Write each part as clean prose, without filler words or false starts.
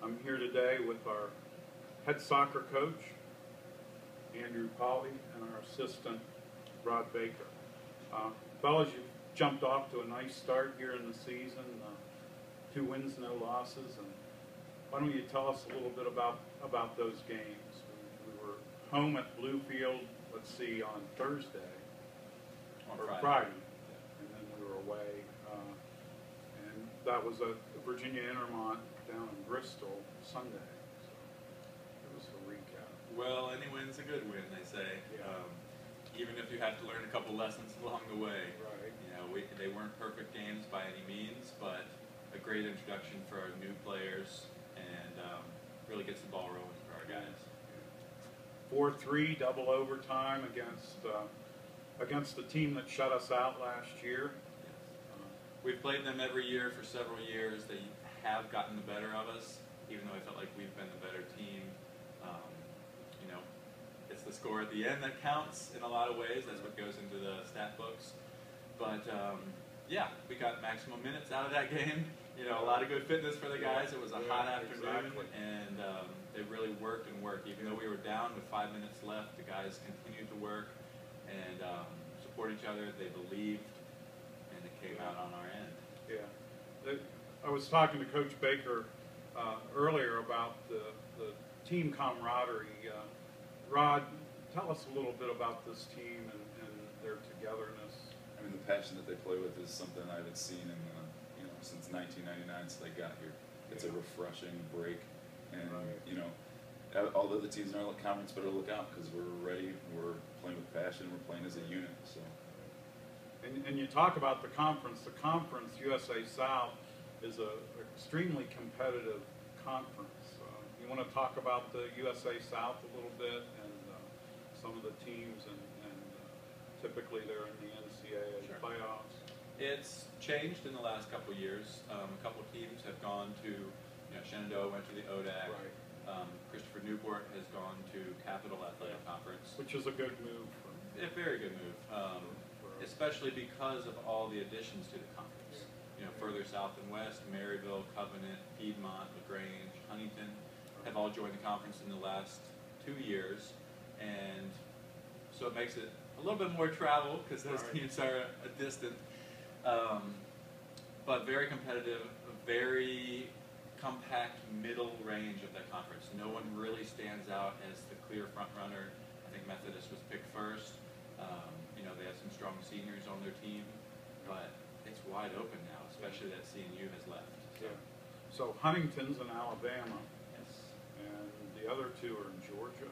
I'm here today with our head soccer coach, Andrew Pauly, and our assistant, Rod Baker. Fellas, you've jumped off to a nice start here in the season. 2 wins, no losses. And why don't you tell us a little bit about those games? We were home at Bluefield, let's see, on Thursday. Or Friday. And then we were away. And that was a Virginia Intermont down in Bristol Sunday. So it was a recap. Well, any win's a good win, they say. Yeah. Even if you have to learn a couple lessons along the way. Right. You know, they weren't perfect games by any means, but a great introduction for our new players, and really gets the ball rolling for our guys. 4-3 double overtime against the team that shut us out last year. We've played them every year for several years. They have gotten the better of us, even though I felt like we've been the better team. You know, it's the score at the end that counts in a lot of ways. That's what goes into the stat books. But yeah, we got maximum minutes out of that game. You know, a lot of good fitness for the guys. It was a hot afternoon, and they really worked and worked. Even though we were down with 5 minutes left, the guys continued to work and support each other. They believed, and it came out on our end. Yeah. I was talking to Coach Baker earlier about the team camaraderie. Rod, tell us a little bit about this team and their togetherness. I mean, the passion that they play with is something I haven't seen in since 1999, since they got here. It's a refreshing break, and you know, all the other teams in our conference better look out because we're ready. We're playing with passion. We're playing as a unit. So. And you talk about the conference. The conference, USA South, is an extremely competitive conference. You want to talk about the USA South a little bit and some of the teams, and typically they're in the NCAA playoffs. It's changed in the last couple of years. A couple of teams have gone to, Shenandoah went to the ODAC. Right. Christopher Newport has gone to Capital Athletic Conference. Which is a good move. A very good move, especially because of all the additions to the conference. You know, further south and west, Maryville, Covenant, Piedmont, LaGrange, Huntington have all joined the conference in the last 2 years, and so it makes it a little bit more travel because those teams are a distant. But very competitive, very compact middle range of that conference. No one really stands out as the clear front runner. I think Methodist was picked first. They have some strong seniors on their team, but it's wide open now, especially that CNU has left. So Huntington's in Alabama. Yes. And the other 2 are in Georgia.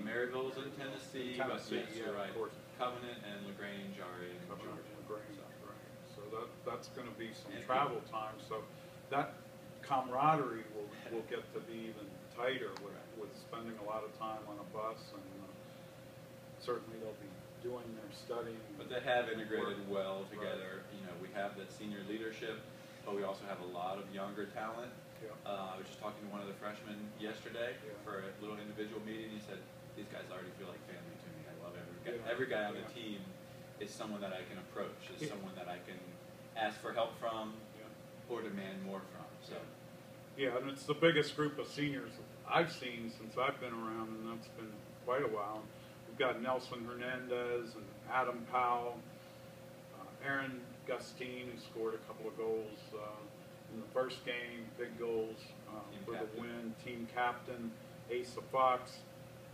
Maryville is in Tennessee, but yes, you're right. Of course. Covenant and LaGrange are in Georgia. LaGrange, right. So that's going to be some travel time. So that camaraderie will get to be even tighter with spending a lot of time on a bus, and certainly they'll be doing their studying. But they have integrated well together. You know, we have that senior leadership, but we also have a lot of younger talent. Yeah. I was just talking to one of the freshmen yesterday for a little individual meeting. He said, "These guys already feel like family to me. I love every guy. Every guy on the team is someone that I can approach, is someone that I can ask for help from or demand more from." So. Yeah, and it's the biggest group of seniors I've seen since I've been around, and that's been quite a while. We've got Nelson Hernandez and Adam Powell, Aaron Gustine, who scored a couple of goals in the first game, big goals for the win. Team captain, Asa Fox,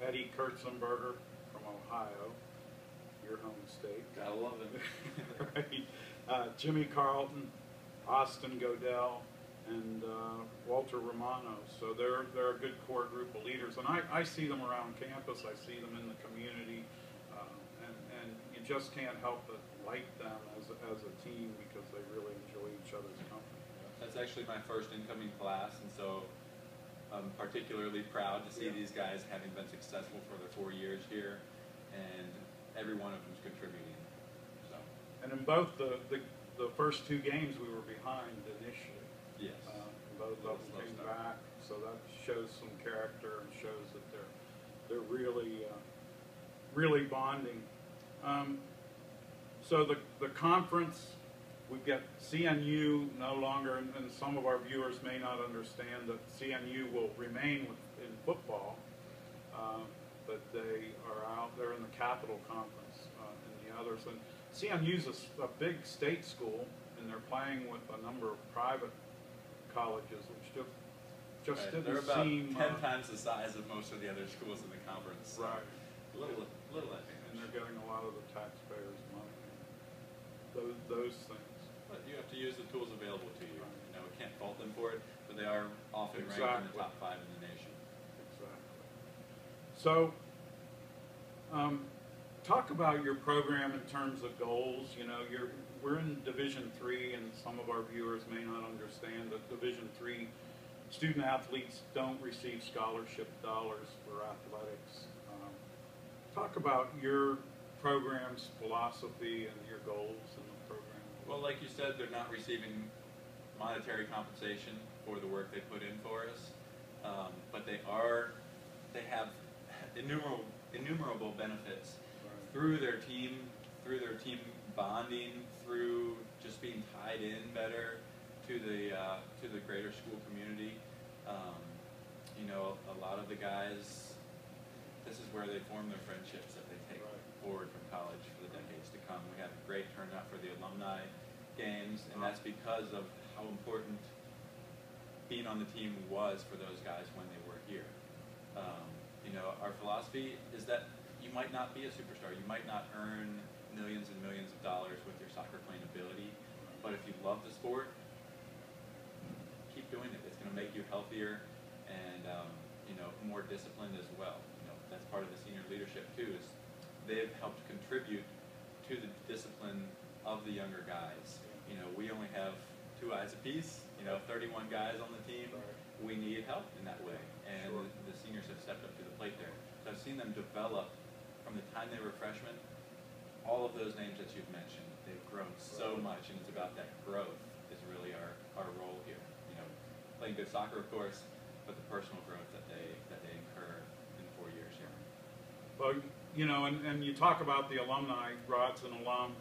Eddie Kurtzenberger from Ohio, your home state. Gotta love him. Right. Jimmy Carlton, Austin Godell, and Walter Romano. So they're a good core group of leaders, and I see them around campus. I see them in the community, and you just can't help but like them as a team because they really enjoy each other's company. That's actually my first incoming class, and so I'm particularly proud to see these guys having been successful for their 4 years here, and every one of them is contributing. So. And in both the first 2 games, we were behind initially. Yes. Both of them came back, so that shows some character and shows that they're really bonding. So the conference we've got CNU no longer, and some of our viewers may not understand that CNU will remain in football, but they are out there in the Capital Conference and the others. And CNU's a big state school, and they're playing with a number of private colleges, which just Right. didn't They're about seem 10 times the size of most of the other schools in the conference. So right. Little And advantage. they're getting a lot of the taxpayers' money. Those things. But you have to use the tools available to you. Right. You know, we can't fault them for it, but they are often ranked in Exactly. the top 5 in the nation. Exactly. So, talk about your program in terms of goals. You know, we're in Division III, and some of our viewers may not understand that Division III student athletes don't receive scholarship dollars for athletics. Talk about your program's philosophy and your goals in the program. Well, like you said, they're not receiving monetary compensation for the work they put in for us, but they have innumerable benefits through their team bonding, through just being tied in better to the greater school community. You know, a lot of the guys, this is where they form their friendships that they take forward from college for the decades to come. We had a great turnout for the alumni games, and that's because of how important being on the team was for those guys when they were here. You know, our philosophy is that you might not be a superstar, you might not earn millions and millions of dollars with your soccer playing ability, but if you love the sport, keep doing it. It's going to make you healthier and you know, more disciplined as well. You know, that's part of the senior leadership too. Is they've helped contribute to the discipline of the younger guys. You know, we only have 2 eyes apiece. You know, 31 guys on the team. We need help in that way, and the seniors have stepped up to the plate there. So I've seen them develop from the time they were freshmen. All of those names that you've mentioned, they've grown so much, and it's about that growth is really our role here. You know, playing good soccer, of course, but the personal growth that they incur in 4 years here. Well, you know, and you talk about the alumni. Rod's an alum.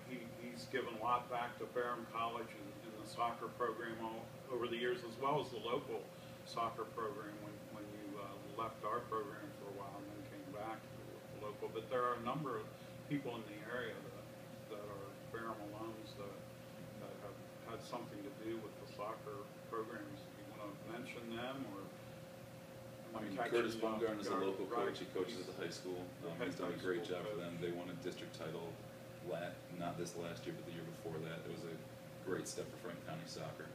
He's given a lot back to Ferrum College and the soccer program all over the years, as well as the local soccer program when you left our program for a while and then came back to the local. But there are a number of people in the area that are Ferrum alums that have had something to do with the soccer programs. Do you want to mention them, or? I mean, Curtis Baumgarten is a local coach. He coaches at the high school. He's done a great job for them. They won a district title, not this last year, but the year before that. It was a great step for Frank County soccer.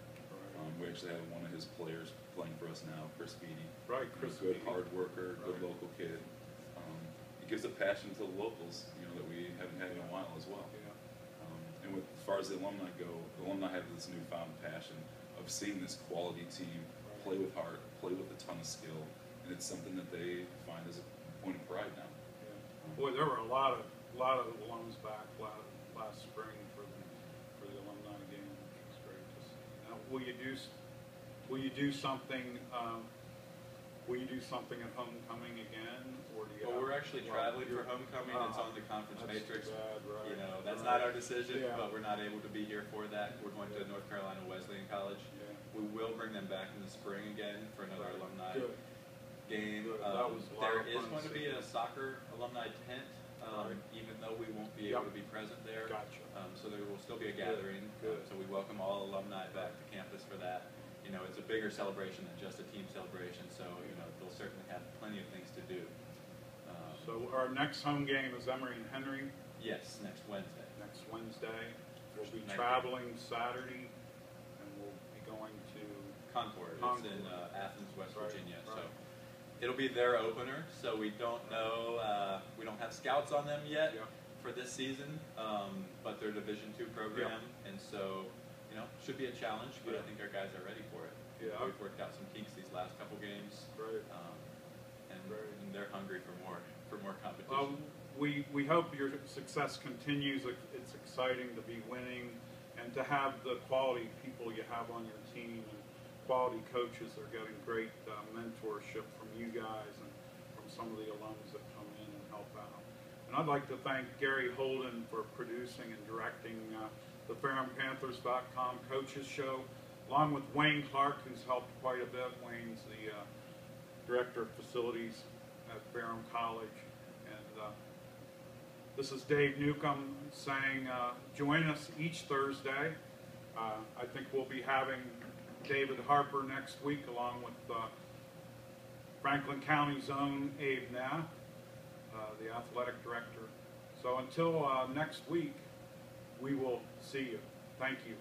We actually have one of his players playing for us now, Chris Beatty. Right, Chris Good Beatty. hard worker, good local kid. He gives a passion to the locals, you know, that we haven't had in a while as well. Yeah. And as far as the alumni go, the alumni have this newfound passion of seeing this quality team play with heart, play with a ton of skill, and it's something that they find as a point of pride now. Yeah. Boy, there were a lot of alums back last spring for the alumni game, which was great to see. Now, will you do something? Will you do something at homecoming again, or do you? Well, we're actually traveling for homecoming. It's on the conference that's matrix. Too bad, right. You know, that's not our decision, Yeah. but we're not able to be here for that. We're going to North Carolina Wesleyan College. Yeah. We will bring them back in the spring again for another alumni Good. game. Good. That was a lot There of is fun going to be a soccer alumni tent, even though we won't be able to be present there. Gotcha. So there will still be a gathering. Good. So we welcome all alumni back to campus for that. You know, it's a bigger celebration than just a team celebration, so, you know, they'll certainly have plenty of things to do. So our next home game is Emory and Henry Yes, next Wednesday. next Wednesday. We'll be Next traveling Saturday, and we'll be going to Concord. It's in Athens, West Right, Virginia. right. So it'll be their opener. So we don't know. We don't have scouts on them yet for this season, but they're Division II program, and so should be a challenge. But I think our guys are ready for it. Yeah. We've worked out some kinks these last couple games, Great. And they're hungry for more competition. We hope your success continues. It's exciting to be winning and to have the quality people you have on your team and quality coaches. They're getting great mentorship from you guys and from some of the alums that come in and help out. And I'd like to thank Gary Holden for producing and directing the FarhamPanthers.com coaches show, along with Wayne Clark, who's helped quite a bit. Wayne's the director of facilities at Farham College. And this is Dave Newcombe saying, join us each Thursday. I think we'll be having David Harper next week, along with Franklin County's own Abe Nath, the athletic director. So until next week, we will see you. Thank you.